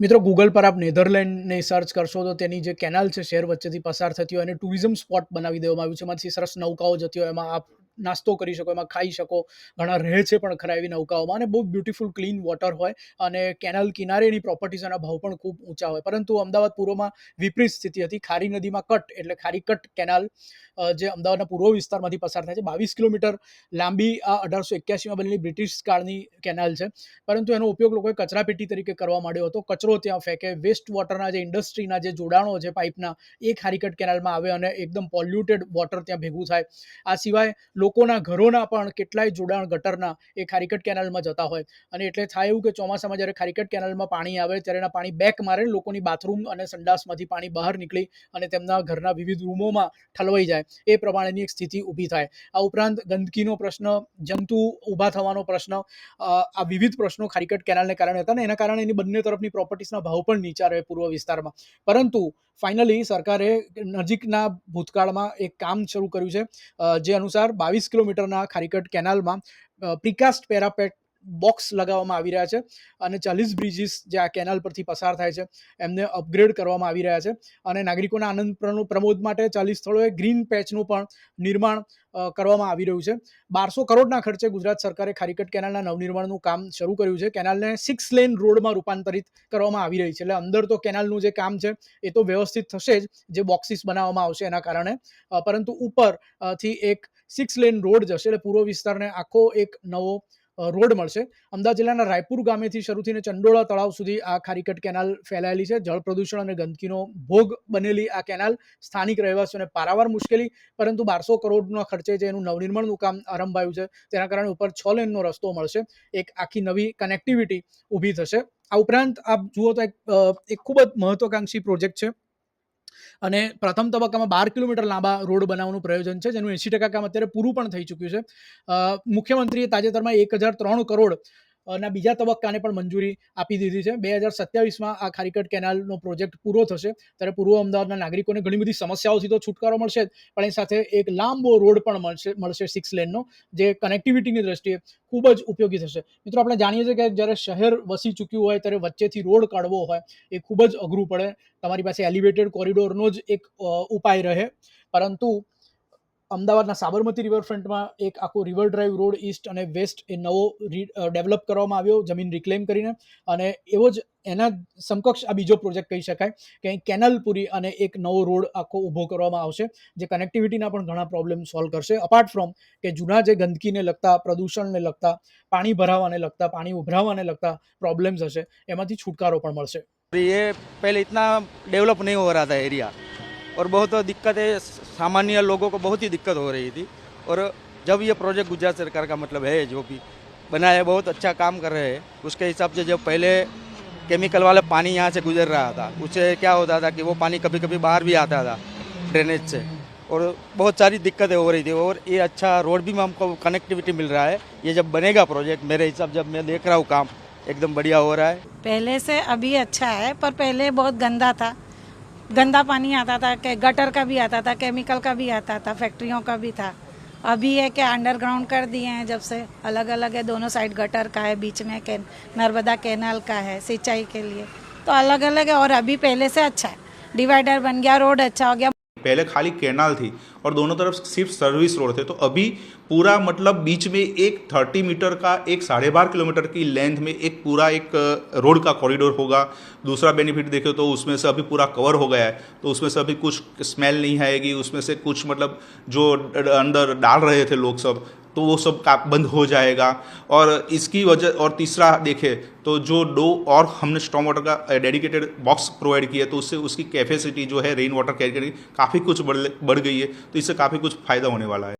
મિત્રો ગૂગલ પર આપ નેધરલેન્ડને સર્ચ કરશો તો તેની જે કેનાલ છે શહેર વચ્ચેથી પસાર થતી હોય અને ટુરિઝમ સ્પોટ બનાવી દેવામાં આવ્યું છે. એમાંથી સરસ નૌકાઓ જતી હોય, એમાં આપ નાસ્તો કરી શકો, એમાં ખાઈ શકો. ઘણા રહે છે પણ ખરા એવી નૌકાઓમાં, અને બહુ બ્યુટીફુલ ક્લીન વોટર હોય અને કેનાલ કિનારેની પ્રોપર્ટીઝના ભાવ પણ ખૂબ ઊંચા હોય. પરંતુ અમદાવાદ પૂર્વમાં વિપરીત સ્થિતિ હતી. ખારી નદીમાં કટ એટલે ખારી કટ કેનાલ જે અમદાવાદના પૂર્વ વિસ્તારમાંથી પસાર થાય છે. 22 કિલોમીટર લાંબી આ 1881માં બનેલી બ્રિટિશ કાળની કેનાલ છે. પરંતુ એનો ઉપયોગ લોકોએ કચરાપેટી તરીકે કરવા માંડ્યો હતો. કચરો ત્યાં ફેંકે, વેસ્ટ વોટરના જે ઇન્ડસ્ટ્રીના જે જોડાણો છે પાઇપના, એ ખારીકટ કેનાલમાં આવે અને એકદમ પોલ્યુટેડ વોટર ત્યાં ભેગું થાય. આ સિવાય લોકોના ઘરોના પણ કેટલાય જોડાણ ગટરના એ ખારીકટ કેનાલમાં જતા હોય. અને એટલે થાય એવું કે ચોમાસામાં જ્યારે ખારીકટ કેનાલમાં પાણી આવે ત્યારે એના પાણી બેક મારે, લોકોની બાથરૂમ અને સંડાસમાંથી પાણી બહાર નીકળી અને તેમના ઘરના વિવિધ રૂમોમાં ઠલવાઈ જાય, એ પ્રમાણેની એક સ્થિતિ ઊભી થાય. આ ઉપરાંત ગંદકીનો પ્રશ્ન, જંતુ ઊભા થવાનો પ્રશ્ન, આ વિવિધ પ્રશ્નો ખારીકટ કેનાલને કારણે હતા, અને એના કારણે એની બંને તરફની પ્રોપર્ટીઝના ભાવ પણ નીચા રહે પૂર્વ વિસ્તારમાં. પરંતુ ફાઇનલી સરકારે નજીકના ભૂતકાળમાં એક કામ શરૂ કર્યું છે, જે અનુસાર 22 કિલોમીટરના ખારીકટ કેનાલમાં પ્રિકાસ્ટ પેરાપેટ બોક્સ લગાવવામાં આવી રહ્યા છે અને 40 બ્રિજીસ જે આ કેનાલ પરથી પસાર થાય છે એમને અપગ્રેડ કરવામાં આવી રહ્યા છે. અને નાગરિકોના આનંદ પ્રમોદ માટે 40 સ્થળોએ ગ્રીન પેચનું પણ નિર્માણ કરવામાં આવી રહ્યું છે. 1200 કરોડના ખર્ચે ગુજરાત સરકારે ખારીકટ કેનાલના નવનિર્માણનું કામ શરૂ કર્યું છે. કેનાલને 6 લેન રોડમાં રૂપાંતરિત કરવામાં આવી રહી છે. એટલે અંદર તો કેનાલનું જે કામ છે એ તો વ્યવસ્થિત થશે જ, જે બોક્સીસ બનાવવામાં આવશે એના કારણે, પરંતુ ઉપરથી એક 6 લેન રોડ જશે એટલે પૂર્વ વિસ્તારને આખો એક નવો રોડ મળશે. અમદાવાદ જિલ્લાના રાયપુર ગામેથી શરૂ થઈને ચંડોળા તળાવ સુધી આ ખારીકટ કેનાલ ફેલાયેલી છે. જળ પ્રદૂષણ અને ગંદકીનો ભોગ બનેલી આ કેનાલ સ્થાનિક રહેવાસીઓને પારાવાર મુશ્કેલી, પરંતુ 1200 કરોડના ખર્ચે જે એનું નવનિર્માણનું કામ આરંભાયું છે તેના કારણે ઉપર 6 લેનનો રસ્તો મળશે. એક આખી નવી કનેક્ટિવિટી ઊભી થશે. આ ઉપરાંત આપ જુઓ તો એક ખૂબ જ મહત્વાકાંક્ષી પ્રોજેક્ટ છે અને પ્રથમ તબક્કામાં 12 કિલોમીટર લાંબા રોડ બનાવવાનું પ્રયોજન છે, જેનું 80% કામ અત્યારે પૂરું પણ થઈ ચૂક્યું છે. મુખ્યમંત્રીએ તાજેતરમાં 1003 કરોડ ના બીજા તબક્કાને પણ મંજૂરી આપી દીધી છે. 2027માં આ ખારીકટ કેનાલનો પ્રોજેક્ટ પૂરો થશે ત્યારે પૂર્વ અમદાવાદના નાગરિકોને ઘણી બધી સમસ્યાઓથી તો છુટકારો મળશે જ, પણ એ સાથે એક લાંબો રોડ પણ મળશે 6 લેનનો, જે કનેક્ટિવિટીની દ્રષ્ટિએ ખૂબ જ ઉપયોગી થશે. મિત્રો, આપણે જાણીએ છીએ કે જ્યારે શહેર વસી ચૂક્યું હોય ત્યારે વચ્ચેથી રોડ કાઢવો હોય એ ખૂબ જ અઘરું પડે. તમારી પાસે એલિવેટેડ કોરિડોરનો જ એક ઉપાય રહે, પરંતુ અમદાવાદના સાબરમતી રિવરફ્રન્ટમાં એક આખો રિવર ડ્રાઈવ રોડ ઈસ્ટ અને વેસ્ટ એ નવો ડેવલપ કરવામાં આવ્યો જમીન રિક્લેમ કરીને, અને એવો જ એના સમકક્ષ આ બીજો પ્રોજેક્ટ કહી શકાય કે અહીં કેનાલપુરી અને એક નવો રોડ આખો ઊભો કરવામાં આવશે, જે કનેક્ટિવિટીના પણ ઘણા પ્રોબ્લેમ સોલ્વ કરશે. અપાર્ટ ફ્રોમ કે જૂના જે ગંદકીને લગતા, પ્રદૂષણને લગતા, પાણી ભરાવાને લગતા, પાણી ઉભરાવાને લગતા પ્રોબ્લેમ્સ હશે એમાંથી છુટકારો પણ મળશે. ये पहले इतना डेवलप नहीं हो रहा था एरिया, और बहुत दिक्कतें सामान्य लोगों को बहुत ही दिक्कत हो रही थी. और जब ये प्रोजेक्ट गुजरात सरकार का मतलब है जो भी बनाया है, बहुत अच्छा काम कर रहे हैं. उसके हिसाब से जब पहले केमिकल वाला पानी यहाँ से गुजर रहा था, उससे क्या होता था कि वो पानी कभी कभी बाहर भी आता था ड्रेनेज से, और बहुत सारी दिक्कतें हो रही थी. और ये अच्छा रोड भी हमको कनेक्टिविटी मिल रहा है. ये जब बनेगा प्रोजेक्ट, मेरे हिसाब जब मैं देख रहा हूँ काम एकदम बढ़िया हो रहा है. पहले से अभी अच्छा है, पर पहले बहुत गंदा था. गंदा पानी आता था, गटर का भी आता था, केमिकल का भी आता था, फैक्ट्रियों का भी था. अभी है कि अंडरग्राउंड कर दिए हैं, जब से अलग अलग है, दोनों साइड गटर का है, बीच में नर्मदा कैनाल का है सिंचाई के लिए, तो अलग अलग है. और अभी पहले से अच्छा है, डिवाइडर बन गया, रोड अच्छा हो गया. पहले खाली कैनाल थी और दोनों तरफ सिर्फ सर्विस रोड थे, तो अभी पूरा मतलब बीच में एक 30 मीटर का, एक 12.5 किलोमीटर की लेंथ में एक पूरा एक रोड का कॉरिडोर होगा. दूसरा बेनिफिट देखें तो उसमें से अभी पूरा कवर हो गया है, तो उसमें से अभी कुछ स्मेल नहीं आएगी. उसमें से कुछ मतलब जो अंदर डाल रहे थे लोग सब, तो वो सब का बंद हो जाएगा. और इसकी वजह, और तीसरा देखें तो जो और हमने स्टॉर्म वाटर का डेडिकेटेड बॉक्स प्रोवाइड किया, तो उससे उसकी कैपेसिटी जो है रेन वाटर कैरी करने की काफ़ी कुछ बढ़ गई है, तो इससे काफ़ी कुछ फ़ायदा होने वाला है.